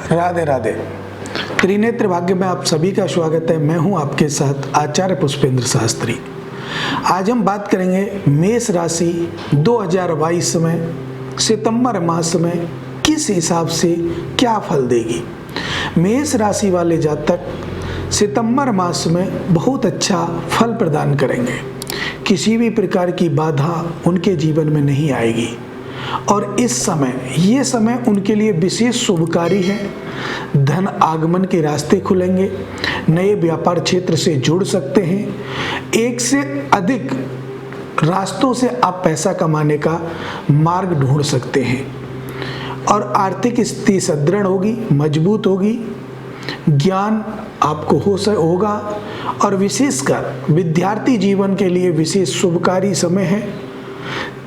राधे राधे। त्रिनेत्र भाग्य में आप सभी का स्वागत है। मैं हूं आपके साथ आचार्य पुष्पेंद्र शास्त्री। आज हम बात करेंगे मेष राशि 2022 में सितंबर मास में किस हिसाब से क्या फल देगी। मेष राशि वाले जातक सितंबर मास में बहुत अच्छा फल प्रदान करेंगे। किसी भी प्रकार की बाधा उनके जीवन में नहीं आएगी और ये समय उनके लिए विशेष शुभकारी है। धन आगमन के रास्ते खुलेंगे, नए व्यापार क्षेत्र से जुड़ सकते हैं। एक से अधिक रास्तों से आप पैसा कमाने का मार्ग ढूंढ सकते हैं और आर्थिक स्थिति सुदृढ़ होगी, मजबूत होगी। ज्ञान आपको होगा और विशेषकर विद्यार्थी जीवन के लिए विशेष शुभकारी समय है।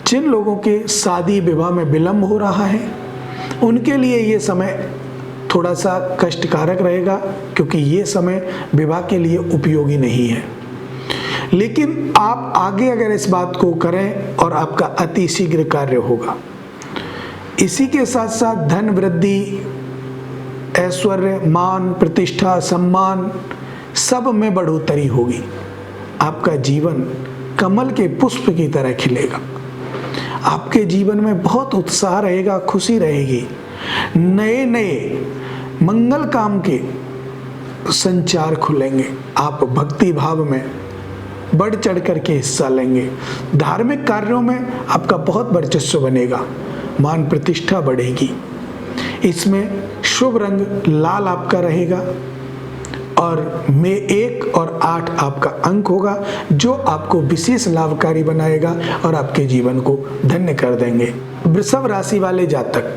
जिन लोगों के शादी विवाह में विलंब हो रहा है उनके लिए ये समय थोड़ा सा कष्टकारक रहेगा, क्योंकि ये समय विवाह के लिए उपयोगी नहीं है। लेकिन आप आगे अगर इस बात को करें और आपका अति शीघ्र कार्य होगा। इसी के साथ साथ धन वृद्धि, ऐश्वर्य, मान, प्रतिष्ठा, सम्मान सब में बढ़ोतरी होगी। आपका जीवन कमल के पुष्प की तरह खिलेगा। आपके जीवन में बहुत उत्साह रहेगा, खुशी रहेगी। नए नए मंगल काम के संचार खुलेंगे। आप भक्ति भाव में बढ़ चढ़ करके हिस्सा लेंगे। धार्मिक कार्यों में आपका बहुत वर्चस्व बनेगा, मान प्रतिष्ठा बढ़ेगी। इसमें शुभ रंग लाल आपका रहेगा और में 1 और 8 आपका अंक होगा, जो आपको विशेष लाभकारी बनाएगा और आपके जीवन को धन्य कर देंगे। वृषभ राशि वाले जातक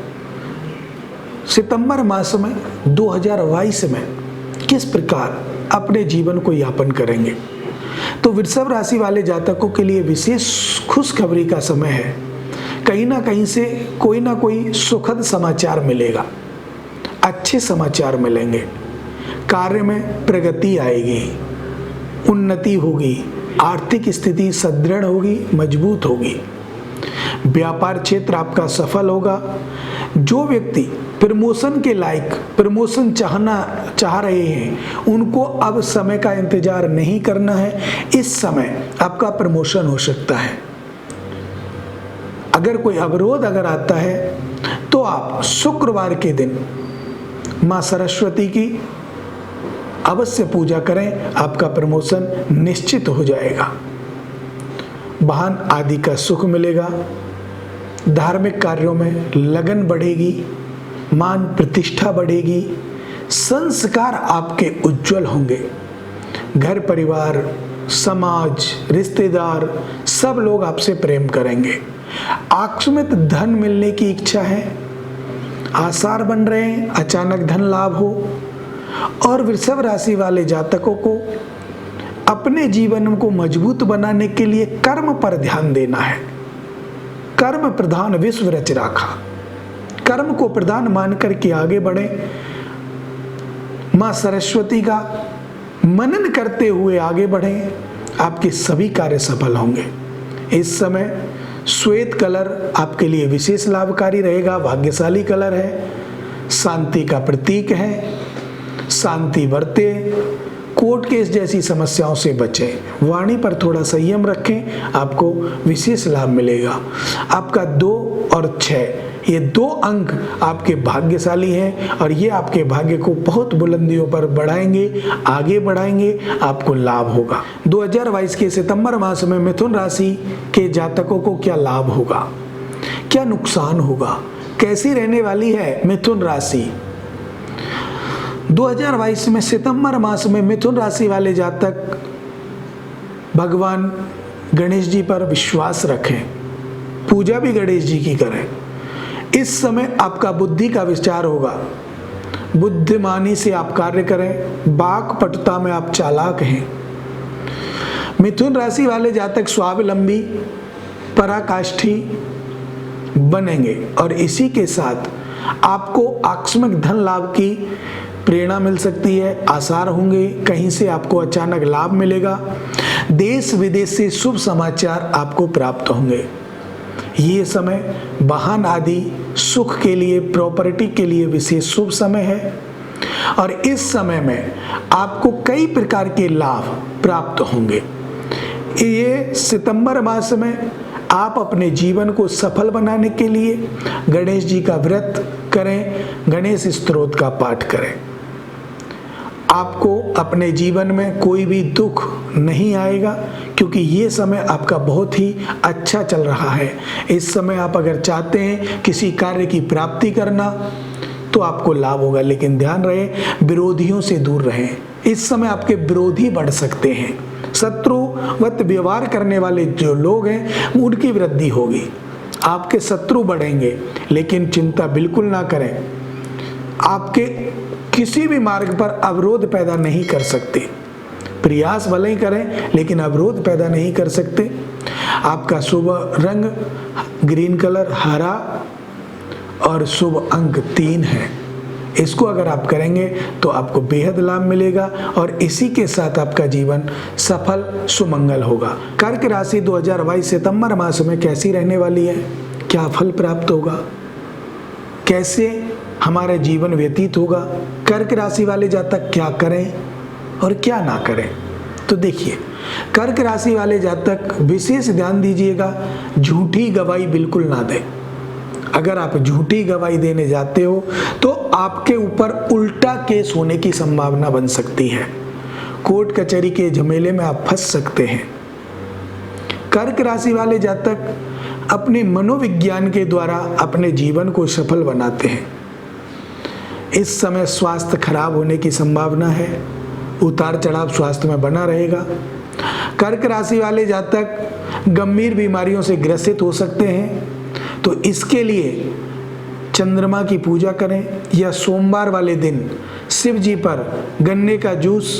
सितंबर मास में 2022 में किस प्रकार अपने जीवन को यापन करेंगे, तो वृषभ राशि वाले जातकों के लिए विशेष खुशखबरी का समय है। कहीं ना कहीं से कोई ना कोई सुखद समाचार मिलेगा, अच्छे समाचार मिलेंगे। कार्य में प्रगति आएगी, उन्नति होगी, आर्थिक स्थिति सुदृढ़ होगी, मजबूत होगी। व्यापार क्षेत्र आपका सफल होगा। जो व्यक्ति प्रमोशन के लायक प्रमोशन चाह रहे हैं उनको अब समय का इंतजार नहीं करना है। इस समय आपका प्रमोशन हो सकता है। अगर कोई अवरोध आता है तो आप शुक्रवार के दिन मां सरस्वती की अवश्य पूजा करें, आपका प्रमोशन निश्चित हो जाएगा। वाहन आदि का सुख मिलेगा। धार्मिक कार्यों में लगन बढ़ेगी, मान प्रतिष्ठा बढ़ेगी। संस्कार आपके उज्जवल होंगे। घर परिवार, समाज, रिश्तेदार सब लोग आपसे प्रेम करेंगे। आकस्मिक धन मिलने की इच्छा है, आसार बन रहे हैं, अचानक धन लाभ हो। और वृषभ राशि वाले जातकों को अपने जीवन को मजबूत बनाने के लिए कर्म पर ध्यान देना है। कर्म प्रधान विश्व रच राखा। कर्म को प्रधान मान करके आगे बढ़े। मां सरस्वती का मनन करते हुए आगे बढ़े। आपके सभी कार्य सफल होंगे। इस समय श्वेत कलर आपके लिए विशेष लाभकारी रहेगा, भाग्यशाली कलर है, शांति का प्रतीक है। शांति बरते, कोर्ट केस जैसी समस्याओं से बचें। वाणी पर थोड़ा संयम रखें, आपको विशेष लाभ मिलेगा। आपका 2 और 6 ये 2 अंक आपके भाग्यशाली हैं और ये आपके भाग्य को बहुत बुलंदियों पर बढ़ाएंगे, आगे बढ़ाएंगे, आपको लाभ होगा। 2022 के सितंबर मास में मिथुन राशि के जातकों को क्या लाभ होगा, क्या नुकसान होगा, कैसी रहने वाली है मिथुन राशि। 2022 में सितंबर मास में मिथुन राशि वाले जातक भगवान गणेश जी पर विश्वास रखें, पूजा भी गणेश जी की करें। इस समय आपका बुद्धि का विचार होगा, बुद्धिमानी से आप कार्य करें। वाक पटुता में आप चालाक हैं। मिथुन राशि वाले जातक स्वावलंबी, पराकाष्ठी बनेंगे और इसी के साथ आपको आकस्मिक धन लाभ की प्रेरणा मिल सकती है, आसार होंगे। कहीं से आपको अचानक लाभ मिलेगा। देश विदेश से शुभ समाचार आपको प्राप्त होंगे। ये समय वाहन आदि सुख के लिए, प्रॉपर्टी के लिए विशेष शुभ समय है और इस समय में आपको कई प्रकार के लाभ प्राप्त होंगे। ये सितंबर मास में आप अपने जीवन को सफल बनाने के लिए गणेश जी का व्रत करें, गणेश स्तोत्र का पाठ करें। आपको अपने जीवन में कोई भी दुख नहीं आएगा क्योंकि ये समय आपका बहुत ही अच्छा चल रहा है। इस समय आप अगर चाहते हैं किसी कार्य की प्राप्ति करना तो आपको लाभ होगा, लेकिन ध्यान रहे विरोधियों से दूर रहें। इस समय आपके विरोधी बढ़ सकते हैं। शत्रुवत व्यवहार करने वाले जो लोग हैं उनकी वृद्धि होगी, आपके शत्रु बढ़ेंगे, लेकिन चिंता बिल्कुल ना करें। आपके किसी भी मार्ग पर अवरोध पैदा नहीं कर सकते। प्रयास भले ही करें लेकिन अवरोध पैदा नहीं कर सकते। आपका शुभ रंग ग्रीन कलर, हरा और शुभ अंक 3 है। इसको अगर आप करेंगे तो आपको बेहद लाभ मिलेगा और इसी के साथ आपका जीवन सफल सुमंगल होगा। कर्क राशि 2022 सितंबर मास में कैसी रहने वाली है, क्या फल प्राप्त होगा, कैसे हमारा जीवन व्यतीत होगा, कर्क राशि वाले जातक क्या करें और क्या ना करें। तो देखिए, कर्क राशि वाले जातक विशेष ध्यान दीजिएगा, झूठी गवाही बिल्कुल ना दें। अगर आप झूठी गवाही देने जाते हो तो आपके ऊपर उल्टा केस होने की संभावना बन सकती है। कोर्ट कचहरी के झमेले में आप फंस सकते हैं। कर्क राशि वाले जातक अपने मनोविज्ञान के द्वारा अपने जीवन को सफल बनाते हैं। इस समय स्वास्थ्य खराब होने की संभावना है, उतार चढ़ाव स्वास्थ्य में बना रहेगा। कर्क राशि वाले जातक गंभीर बीमारियों से ग्रसित हो सकते हैं, तो इसके लिए चंद्रमा की पूजा करें या सोमवार वाले दिन शिव जी पर गन्ने का जूस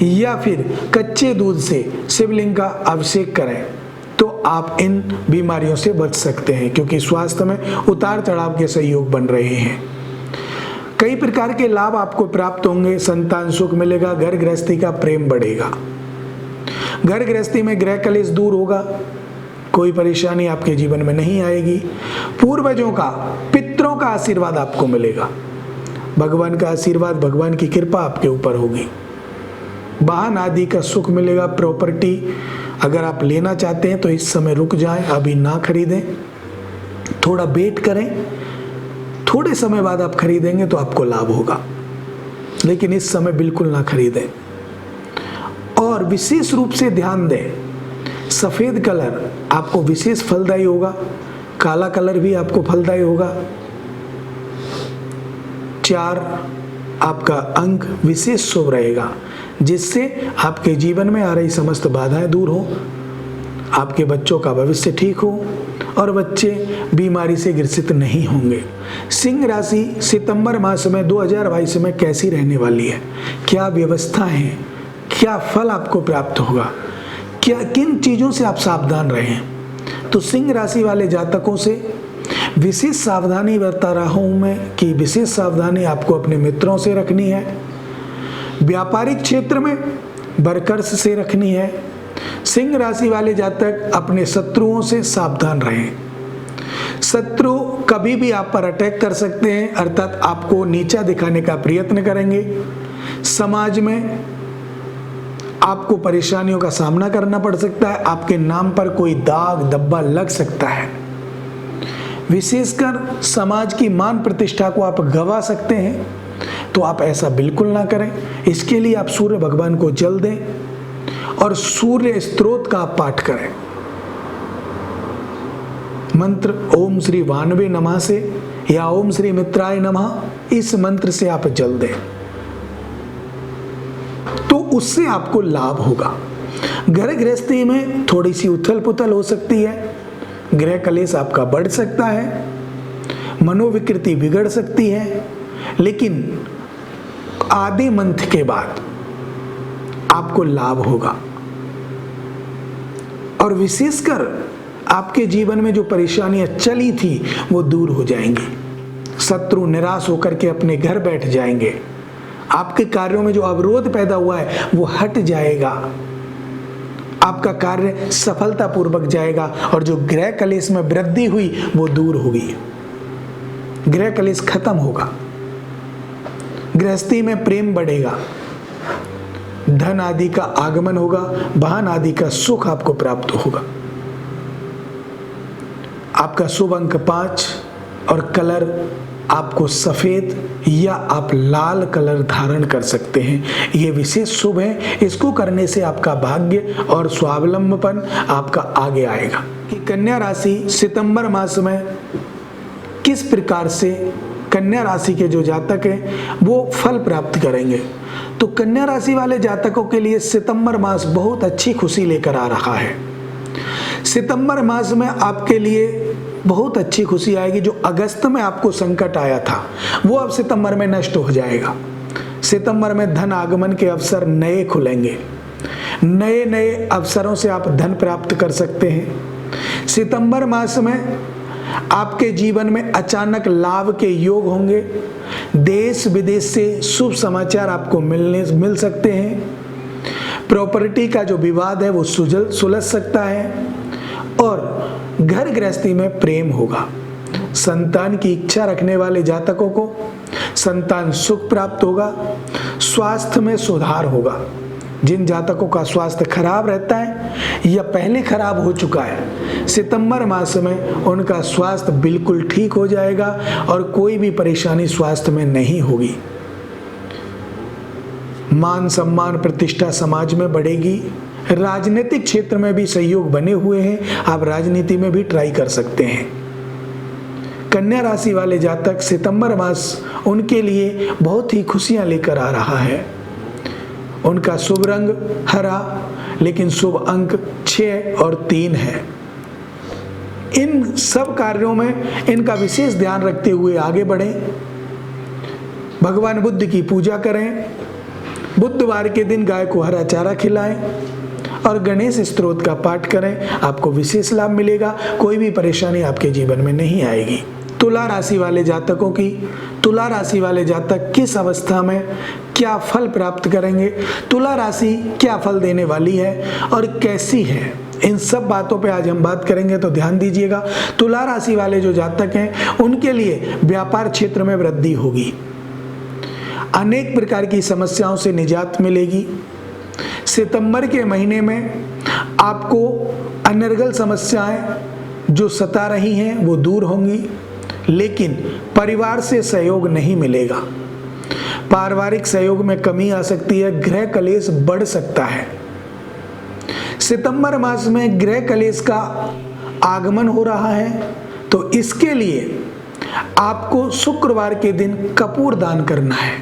या फिर कच्चे दूध से शिवलिंग का अभिषेक करें तो आप इन बीमारियों से बच सकते हैं, क्योंकि स्वास्थ्य में उतार चढ़ाव के सहयोग बन रहे हैं। कई प्रकार के लाभ आपको प्राप्त होंगे, संतान सुख मिलेगा, घर गृहस्थी का प्रेम बढ़ेगा, घर गृहस्थी में ग्रह कलेश दूर होगा, कोई परेशानी आपके जीवन में नहीं आएगी। पूर्वजों का, पितरों का आशीर्वाद आपको मिलेगा, भगवान का आशीर्वाद, भगवान की कृपा आपके ऊपर होगी। वाहन आदि का सुख मिलेगा। प्रॉपर्टी अगर आप लेना चाहते हैं तो इस समय रुक जाएं, अभी ना खरीदें, थोड़ा वेट करें, थोड़े समय बाद आप खरीदेंगे तो आपको लाभ होगा, लेकिन इस समय बिल्कुल ना खरीदें। और विशेष रूप से ध्यान दें, सफेद कलर आपको विशेष फलदायी होगा, काला कलर भी आपको फलदायी होगा। 4 आपका अंक विशेष शुभ रहेगा, जिससे आपके जीवन में आ रही समस्त बाधाएं दूर हो, आपके बच्चों का भविष्य ठीक हो और बच्चे बीमारी से ग्रसित नहीं होंगे। सिंह राशि सितंबर मास में 2022 में कैसी रहने वाली है, क्या व्यवस्था है, क्या फल आपको प्राप्त होगा, क्या किन चीज़ों से आप सावधान रहें। तो सिंह राशि वाले जातकों से विशेष सावधानी बरता रहा हूँ मैं कि विशेष सावधानी आपको अपने मित्रों से रखनी है, व्यापारिक क्षेत्र में वर्कर्स से रखनी है। सिंह राशि वाले जातक अपने शत्रुओं से सावधान रहें। शत्रु कभी भी आप पर अटैक कर सकते हैं, अर्थात आपको नीचा दिखाने का प्रयत्न करेंगे। समाज में आपको परेशानियों का सामना करना पड़ सकता है, आपके नाम पर कोई दाग धब्बा लग सकता है। विशेषकर समाज की मान प्रतिष्ठा को आप गंवा सकते हैं, तो आप ऐसा बिल्कुल ना करें। इसके लिए आप सूर्य भगवान को जल दें और सूर्य स्तोत्र का पाठ करें। मंत्र ओम श्री वानवे नमः से या ओम श्री मित्राय नमः, इस मंत्र से आप जल दें तो उससे आपको लाभ होगा। घर गृहस्थी में थोड़ी सी उथल पुथल हो सकती है, गृह कलेश आपका बढ़ सकता है, मनोविकृति बिगड़ सकती है, लेकिन आधे मंथ के बाद आपको लाभ होगा और विशेषकर आपके जीवन में जो परेशानियां चली थी वो दूर हो जाएंगी। शत्रु निराश होकर के अपने घर बैठ जाएंगे, आपके कार्यों में जो अवरोध पैदा हुआ है वो हट जाएगा। आपका कार्य सफलतापूर्वक जाएगा और जो ग्रह कलेश में वृद्धि हुई वो दूर होगी, ग्रह कलेश खत्म होगा, गृहस्थी में प्रेम बढ़ेगा, धन आदि का आगमन होगा, वाहन आदि का सुख आपको प्राप्त होगा। आपका शुभ अंक 5 और कलर आपको सफेद या आप लाल कलर धारण कर सकते हैं। ये विशेष शुभ है, इसको करने से आपका भाग्य और स्वावलंबन आपका आगे आएगा। कि कन्या राशि सितंबर मास में किस प्रकार से कन्या राशि के जो जातक हैं वो फल प्राप्त करेंगे। तो कन्या राशि वाले जातकों के लिए सितंबर मास बहुत अच्छी खुशी लेकर आ रहा है। सितंबर मास में आपके लिए बहुत अच्छी खुशी आएगी। जो अगस्त में आपको संकट आया था वो अब सितंबर में नष्ट हो जाएगा। सितंबर में धन आगमन के अवसर नए खुलेंगे, नए नए अवसरों से आप धन प्राप्त कर सकते हैं। सितंबर मास में आपके जीवन में अचानक लाभ के योग होंगे। देश विदेश से शुभ समाचार आपको मिल सकते हैं। प्रॉपर्टी का जो विवाद है वो सुलझ सकता है और घर गृहस्थी में प्रेम होगा। संतान की इच्छा रखने वाले जातकों को संतान सुख प्राप्त होगा। स्वास्थ्य में सुधार होगा। जिन जातकों का स्वास्थ्य खराब रहता है या पहले खराब हो चुका है, सितंबर मास में उनका स्वास्थ्य बिल्कुल ठीक हो जाएगा और कोई भी परेशानी स्वास्थ्य में नहीं होगी। मान सम्मान प्रतिष्ठा समाज में बढ़ेगी। राजनीतिक क्षेत्र में भी सहयोग बने हुए हैं, आप राजनीति में भी ट्राई कर सकते हैं। कन्या राशि वाले जातक सितंबर मास उनके लिए बहुत ही खुशियां लेकर आ रहा है। उनका शुभ रंग हरा, लेकिन शुभ अंक 6 और 3 है। इन सब कार्यों में इनका विशेष ध्यान रखते हुए आगे बढ़ें। भगवान बुद्ध की पूजा करें। बुधवार के दिन गाय को हरा चारा खिलाएं और गणेश स्तोत्र का पाठ करें। आपको विशेष लाभ मिलेगा, कोई भी परेशानी आपके जीवन में नहीं आएगी। तुला राशि वाले जातकों की, तुला राशि वाले जातक किस अवस्था में क्या फल प्राप्त करेंगे, तुला राशि क्या फल देने वाली है और कैसी है, इन सब बातों पे आज हम बात करेंगे, तो ध्यान दीजिएगा। तुला राशि वाले जो जातक हैं उनके लिए व्यापार क्षेत्र में वृद्धि होगी। अनेक प्रकार की समस्याओं से निजात मिलेगी। सितंबर के महीने में आपको अनर्गल समस्याएं जो सता रही हैं वो दूर होंगी, लेकिन परिवार से सहयोग नहीं मिलेगा। पारिवारिक सहयोग में कमी आ सकती है, गृह कलेश बढ़ सकता है। सितंबर मास में गृह कलेश का आगमन हो रहा है, तो इसके लिए आपको शुक्रवार के दिन कपूर दान करना है,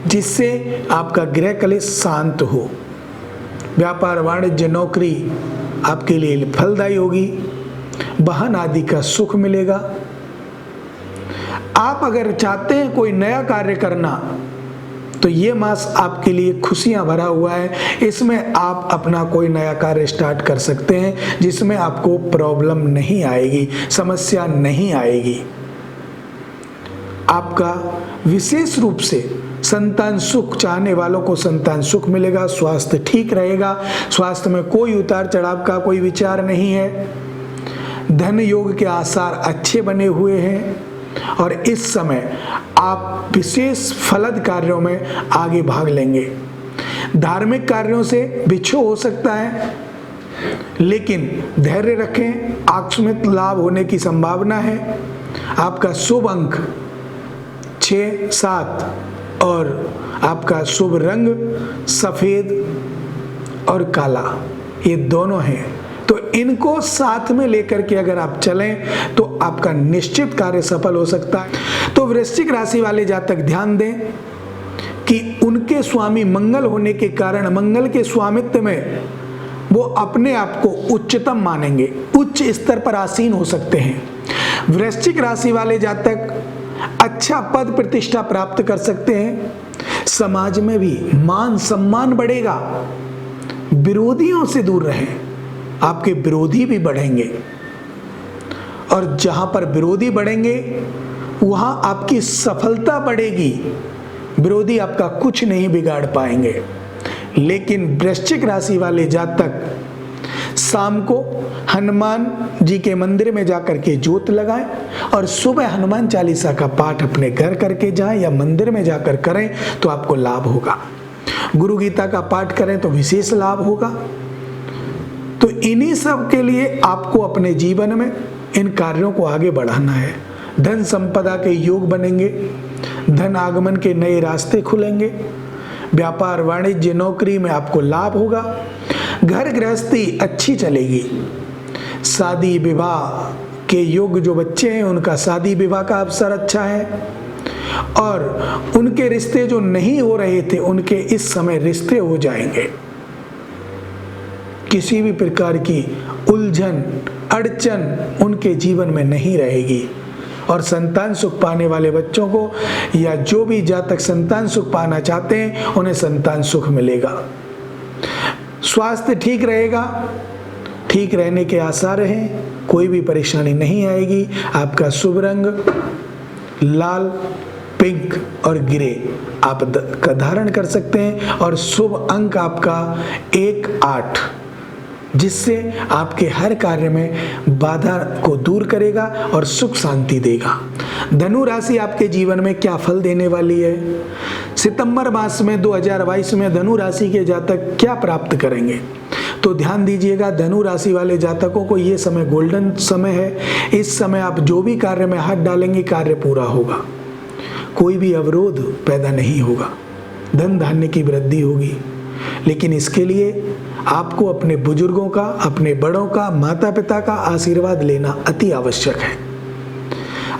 जिससे आपका गृह कलेश शांत हो। व्यापार वाणिज्य नौकरी आपके लिए फलदायी होगी। वाहन आदि का सुख मिलेगा। आप अगर चाहते हैं कोई नया कार्य करना, तो ये मास आपके लिए खुशियां भरा हुआ है। इसमें आप अपना कोई नया कार्य स्टार्ट कर सकते हैं, जिसमें आपको प्रॉब्लम नहीं आएगी, समस्या नहीं आएगी। आपका विशेष रूप से संतान सुख चाहने वालों को संतान सुख मिलेगा। स्वास्थ्य ठीक रहेगा, स्वास्थ्य में कोई उतार चढ़ाव का कोई विचार नहीं है। धन योग के आसार अच्छे बने हुए हैं और इस समय आप विशेष फलद कार्यों में आगे भाग लेंगे। धार्मिक कार्यों से बिछो हो सकता है, लेकिन धैर्य रखें, आकस्मिक लाभ होने की संभावना है। आपका शुभ अंक 6, 7 और आपका शुभ रंग सफेद और काला, ये दोनों हैं। तो इनको साथ में लेकर के अगर आप चलें तो आपका निश्चित कार्य सफल हो सकता है। तो वृश्चिक राशि वाले जातक ध्यान दें कि उनके स्वामी मंगल होने के कारण मंगल के स्वामित्व में वो अपने आप को उच्चतम मानेंगे, उच्च स्तर पर आसीन हो सकते हैं। वृश्चिक राशि वाले जातक अच्छा पद प्रतिष्ठा प्राप्त कर सकते हैं। समाज में भी मान सम्मान बढ़ेगा। विरोधियों से दूर रहें, आपके विरोधी भी बढ़ेंगे और जहां पर विरोधी बढ़ेंगे वहां आपकी सफलता बढ़ेगी। विरोधी आपका कुछ नहीं बिगाड़ पाएंगे। लेकिन वृश्चिक राशि वाले जातक शाम को हनुमान जी के मंदिर में जाकर के ज्योत लगाएं और सुबह हनुमान चालीसा का पाठ अपने घर करके जाएं या मंदिर में जाकर करें तो आपको लाभ होगा। गुरु गीता का पाठ करें तो विशेष लाभ होगा। तो इन्हीं सब के लिए आपको अपने जीवन में इन कार्यों को आगे बढ़ाना है। धन संपदा के योग बनेंगे, धन आगमन के नए रास्ते खुलेंगे, व्यापार वाणिज्य नौकरी में आपको लाभ होगा, घर गृहस्थी अच्छी चलेगी, शादी विवाह के योग जो बच्चे हैं उनका शादी विवाह का अवसर अच्छा है, और उनके रिश्ते जो नहीं हो रहे थे उनके इस समय रिश्ते हो जाएंगे। किसी भी प्रकार की उलझन अड़चन उनके जीवन में नहीं रहेगी, और संतान सुख पाने वाले बच्चों को या जो भी जातक संतान सुख पाना चाहते हैं उन्हें संतान सुख मिलेगा। स्वास्थ्य ठीक रहेगा, ठीक रहने के आसार हैं, कोई भी परेशानी नहीं आएगी। आपका शुभ रंग लाल, पिंक और ग्रे आप का धारण कर सकते हैं, और शुभ अंक आपका 1, 8, जिससे आपके हर कार्य में बाधा को दूर करेगा और सुख शांति देगा। धनु राशि आपके जीवन में क्या फल देने वाली है? सितंबर मास में 2022 में धनु राशि के जातक क्या प्राप्त करेंगे? तो ध्यान दीजिएगा, धनु राशि वाले जातकों को ये समय गोल्डन समय है। इस समय आप जो भी कार्य में हाथ डालेंगे कार्य पूरा होगा, कोई भी अवरोध पैदा नहीं होगा, धन धान्य की वृद्धि होगी। लेकिन इसके लिए आपको अपने बुजुर्गों का, अपने बड़ों का, माता पिता का आशीर्वाद लेना अति आवश्यक है।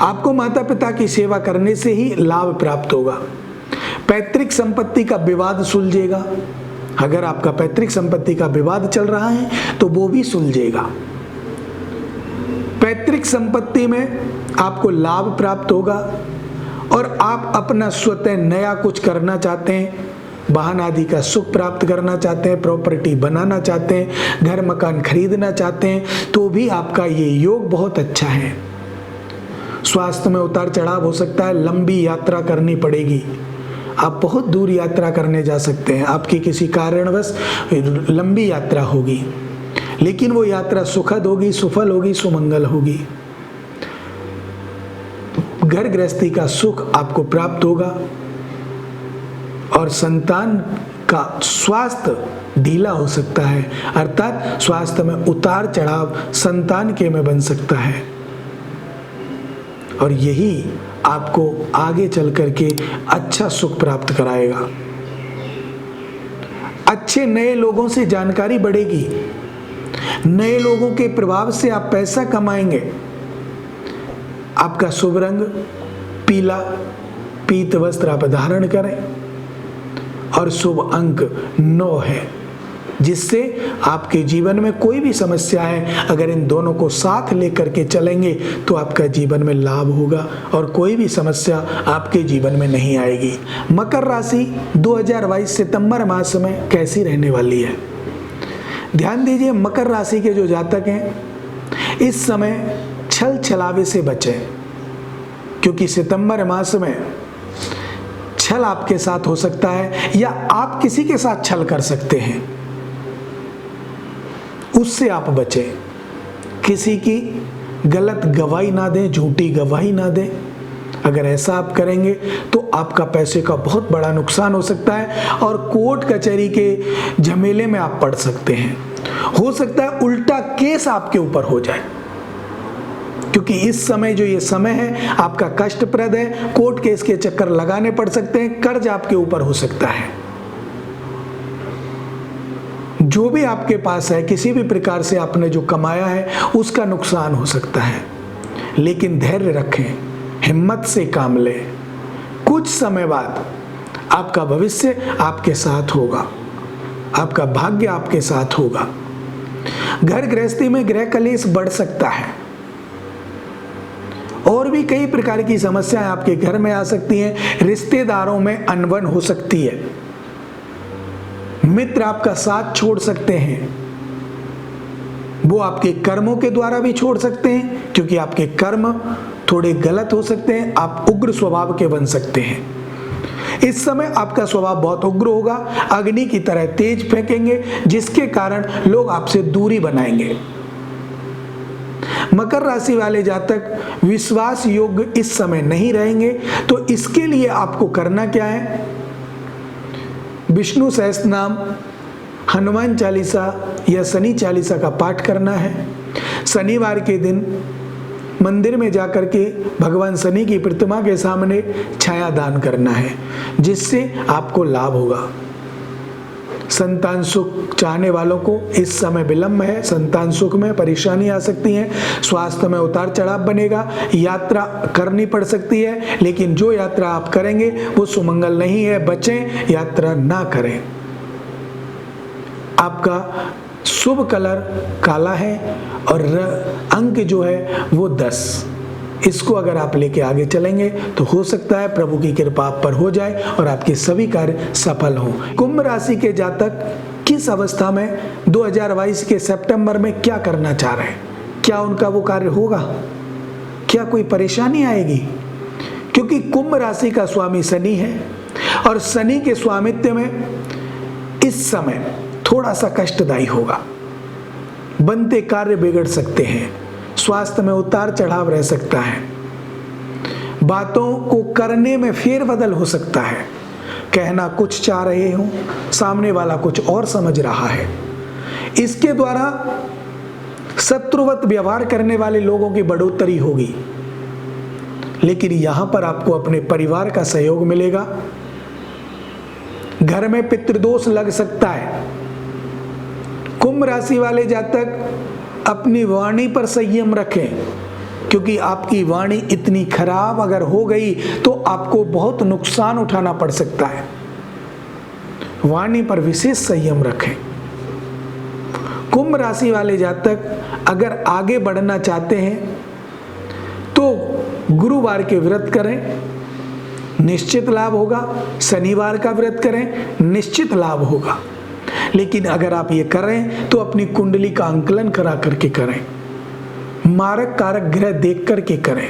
आपको माता पिता की सेवा करने से ही लाभ प्राप्त होगा। पैतृक संपत्ति का विवाद सुलझेगा। अगर आपका पैतृक संपत्ति का विवाद चल रहा है तो वो भी सुलझेगा। पैतृक संपत्ति में आपको लाभ प्राप्त होगा, और आप अपना स्वतः नया कुछ करना चाहते हैं, वाहन आदि का सुख प्राप्त करना चाहते हैं, प्रॉपर्टी बनाना चाहते हैं, घर मकान खरीदना चाहते हैं, तो भी आपका ये योग बहुत अच्छा है। स्वास्थ्य में उतार चढ़ाव हो सकता है, लंबी यात्रा करनी पड़ेगी, आप बहुत दूर यात्रा करने जा सकते हैं, आपकी किसी कारणवश लंबी यात्रा होगी, लेकिन वो यात्रा सुखद होगी, सफल होगी, सुमंगल होगी। घर गृहस्थी का सुख आपको प्राप्त होगा, और संतान का स्वास्थ्य ढीला हो सकता है, अर्थात स्वास्थ्य में उतार चढ़ाव संतान के में बन सकता है, और यही आपको आगे चल करके अच्छा सुख प्राप्त कराएगा। अच्छे नए लोगों से जानकारी बढ़ेगी, नए लोगों के प्रभाव से आप पैसा कमाएंगे। आपका शुभ रंग पीला, पीत वस्त्र आप धारण करें, और शुभ अंक 9 है, जिससे आपके जीवन में कोई भी समस्या है, अगर इन दोनों को साथ लेकर के चलेंगे तो आपका जीवन में लाभ होगा और कोई भी समस्या आपके जीवन में नहीं आएगी। मकर राशि 2022 सितंबर मास में कैसी रहने वाली है? ध्यान दीजिए, मकर राशि के जो जातक हैं इस समय छल छलावे से बचें, क्योंकि सितंबर मास में छल आपके साथ हो सकता है या आप किसी के साथ छल कर सकते हैं, उससे आप बचें। किसी की गलत गवाही ना दें, झूठी गवाही ना दें। अगर ऐसा आप करेंगे तो आपका पैसे का बहुत बड़ा नुकसान हो सकता है और कोर्ट कचहरी के झमेले में आप पड़ सकते हैं। हो सकता है उल्टा केस आपके ऊपर हो जाए, क्योंकि इस समय जो ये समय है आपका कष्टप्रद है, कोर्ट केस के चक्कर लगाने पड़ सकते हैं, कर्ज आपके ऊपर हो सकता है। जो भी आपके पास है, किसी भी प्रकार से आपने जो कमाया है उसका नुकसान हो सकता है, लेकिन धैर्य रखें, हिम्मत से काम लें। कुछ समय बाद आपका भविष्य आपके साथ होगा, आपका भाग्य आपके साथ होगा। घर गृहस्थी में गृह कलेश बढ़ सकता है, और भी कई प्रकार की समस्याएं आपके घर में आ सकती हैं। रिश्तेदारों में अनबन हो सकती है, मित्र आपका साथ छोड़ सकते हैं, वो आपके कर्मों के द्वारा भी छोड़ सकते हैं, क्योंकि आपके कर्म थोड़े गलत हो सकते हैं, आप उग्र स्वभाव के बन सकते हैं। इस समय आपका स्वभाव बहुत उग्र होगा, अग्नि की तरह तेज फेंकेंगे, जिसके कारण लोग आपसे दूरी बनाएंगे। मकर राशि वाले जातक विश्वास योग्य इस समय नहीं रहेंगे, तो इसके लिए आपको करना क्या है? विष्णु सहस्त्रनाम, हनुमान चालीसा या शनि चालीसा का पाठ करना है। शनिवार के दिन मंदिर में जाकर के भगवान शनि की प्रतिमा के सामने छाया दान करना है, जिससे आपको लाभ होगा। संतान सुख चाहने वालों को इस समय विलंब है, संतान सुख में परेशानी आ सकती है, स्वास्थ्य में उतार चढ़ाव बनेगा, यात्रा करनी पड़ सकती है, लेकिन जो यात्रा आप करेंगे वो सुमंगल नहीं है, बचें, यात्रा ना करें। आपका शुभ कलर काला है और अंक जो है वो 10। इसको अगर आप लेके आगे चलेंगे तो हो सकता है प्रभु की कृपा आप पर हो जाए और आपके सभी कार्य सफल हों। कुंभ राशि के जातक किस अवस्था में 2022 के सितंबर में क्या करना चाह रहे हैं? क्या उनका वो कार्य होगा? क्या कोई परेशानी आएगी? क्योंकि कुंभ राशि का स्वामी शनि है और शनि के स्वामित्व में इस समय थोड़ा सा कष्टदायी होगा। बनते कार्य बिगड़ सकते हैं, स्वास्थ्य में उतार चढ़ाव रह सकता है, बातों को करने में फेरबदल हो सकता है। कहना कुछ चाह रहे हो, सामने वाला कुछ और समझ रहा है। इसके द्वारा शत्रुवत व्यवहार करने वाले लोगों की बढ़ोतरी होगी, लेकिन यहां पर आपको अपने परिवार का सहयोग मिलेगा। घर में पितृदोष लग सकता है। कुंभ राशि वाले जातक अपनी वाणी पर संयम रखें, क्योंकि आपकी वाणी इतनी खराब अगर हो गई तो आपको बहुत नुकसान उठाना पड़ सकता है। वाणी पर विशेष संयम रखें। कुंभ राशि वाले जातक अगर आगे बढ़ना चाहते हैं तो गुरुवार के व्रत करें, निश्चित लाभ होगा। शनिवार का व्रत करें, निश्चित लाभ होगा। लेकिन अगर आप ये करें तो अपनी कुंडली का आंकलन करा करके करें, मारक कारक ग्रह देख करके करें,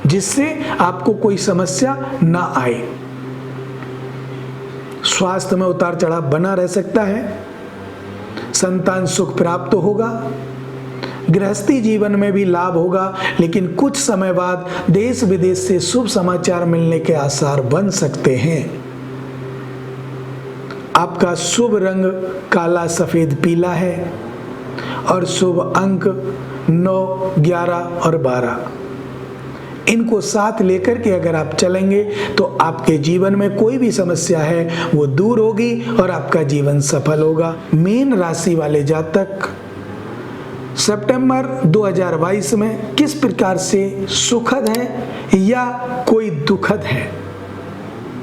जिससे आपको कोई समस्या ना आए। स्वास्थ्य में उतार चढ़ाव बना रह सकता है, संतान सुख प्राप्त होगा, गृहस्थी जीवन में भी लाभ होगा, लेकिन कुछ समय बाद देश विदेश से शुभ समाचार मिलने के आसार बन सकते हैं। आपका शुभ रंग काला, सफेद, पीला है और शुभ अंक 9, 11 और 12। इनको साथ लेकर के अगर आप चलेंगे तो आपके जीवन में कोई भी समस्या है वो दूर होगी और आपका जीवन सफल होगा। मीन राशि वाले जातक सितंबर 2022 में किस प्रकार से सुखद है या कोई दुखद है,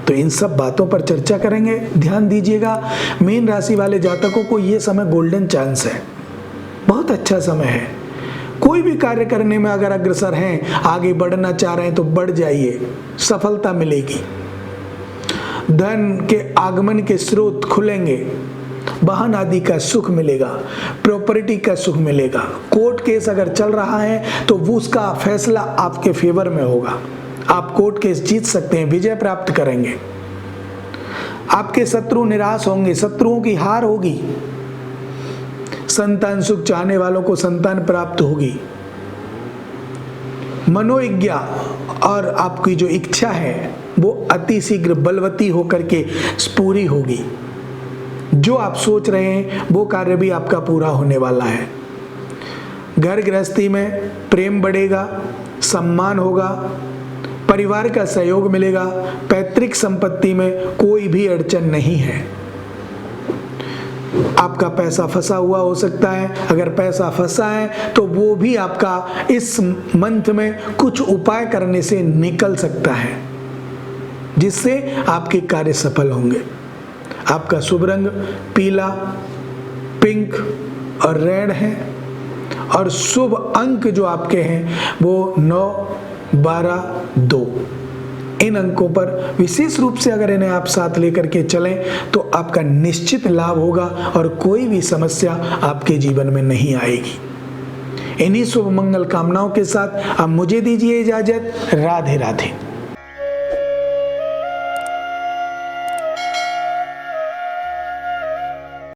तो इन सब बातों पर चर्चा करेंगे। ध्यान दीजिएगा, मीन राशि वाले जातकों को ये समय गोल्डन चांस है, बहुत अच्छा समय है। कोई भी कार्य करने में अगर अग्रसर हैं, आगे बढ़ना चाह रहे हैं तो बढ़ जाइए, सफलता मिलेगी। धन के आगमन के स्रोत खुलेंगे, वाहन आदि का सुख मिलेगा, प्रॉपर्टी का सुख मिलेगा। कोर्ट केस अगर चल रहा है तो वो उसका फैसला आपके फेवर में होगा, आप कोर्ट केस जीत सकते हैं, विजय प्राप्त करेंगे। आपके शत्रु निराश होंगे, शत्रुओं की हार होगी। संतान सुख चाहने वालों को संतान प्राप्त होगी। मनोइज्ञा और आपकी जो इच्छा है वो अति शीघ्र बलवती होकर के पूरी होगी। जो आप सोच रहे हैं वो कार्य भी आपका पूरा होने वाला है। घर गृहस्थी में प्रेम बढ़ेगा, सम्मान होगा, परिवार का सहयोग मिलेगा, पैतृक संपत्ति में कोई भी अड़चन नहीं है। आपका पैसा फंसा हुआ हो सकता है, अगर पैसा फंसा है तो वो भी आपका इस मंथ में कुछ उपाय करने से निकल सकता है, जिससे आपके कार्य सफल होंगे। आपका शुभ रंग पीला, पिंक और रेड है और शुभ अंक जो आपके हैं वो 9, 12, 2। इन अंकों पर विशेष रूप से अगर इन्हें आप साथ लेकर के चलें तो आपका निश्चित लाभ होगा और कोई भी समस्या आपके जीवन में नहीं आएगी। इन्हीं शुभ मंगल कामनाओं के साथ अब मुझे दीजिए इजाजत। राधे राधे।